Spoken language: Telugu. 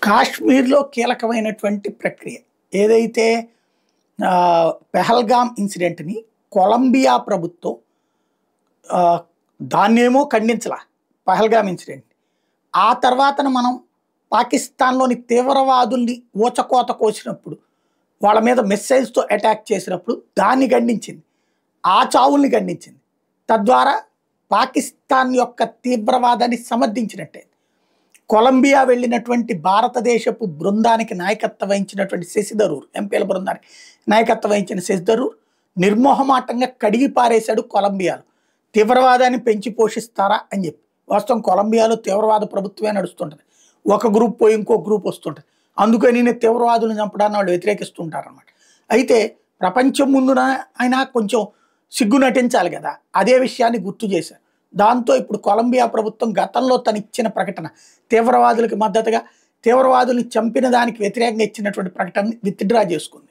కాశ్మీర్‌లో కీలకమైనటువంటి ప్రక్రియ. ఏదైతే పెహల్గామ్ ఇన్సిడెంట్‌ని కొలంబియా ప్రభుత్వం ఆహ్, దాన్నేమో ఖండించలా పహల్గామ్ ఇన్సిడెంట్. ఆ తర్వాతన మనం పాకిస్తాన్‌లోని తీవ్రవాదుల్ని ఊచకోత కోసినప్పుడు, వాళ్ళ మీద మిస్సైల్స్‌తో అటాక్ చేసినప్పుడు దాన్ని ఖండించింది. ఆ చావుల్ని ఖండించింది. తద్వారా పాకిస్తాన్ యొక్క తీవ్రవాదాన్ని సమర్థించినట్టే. కొలంబియా వెళ్ళినటువంటి భారతదేశపు బృందానికి నాయకత్వం వహించినటువంటి శశి థరూర్, ఎంపీల బృందానికి నాయకత్వం వహించిన శశి థరూర్ నిర్మోహమాటంగా కడిగి పారేశాడు కొలంబియాలో. తీవ్రవాదాన్ని పెంచి పోషిస్తారా అని చెప్పి. వాస్తవం కొలంబియాలో తీవ్రవాద ప్రభుత్వమే నడుస్తుంటది. ఒక గ్రూప్ పోయి ఇంకో గ్రూప్ వస్తుంటది. అందుకని తీవ్రవాదులను చంపడాన్ని వాళ్ళు వ్యతిరేకిస్తుంటారనమాట. అయితే ప్రపంచం ముందున ఆయన కొంచెం సిగ్గు నటించాలి కదా! అదే విషయాన్ని గుర్తు చేశారు. దాంతో ఇప్పుడు కొలంబియా ప్రభుత్వం గతంలో తనిచ్చిన ప్రకటన తీవ్రవాదులకు మద్దతుగా, తీవ్రవాదుల్ని చంపిన దానికి వ్యతిరేకంగా ఇచ్చినటువంటి ప్రకటనని విత్‌డ్రా చేసుకుంది.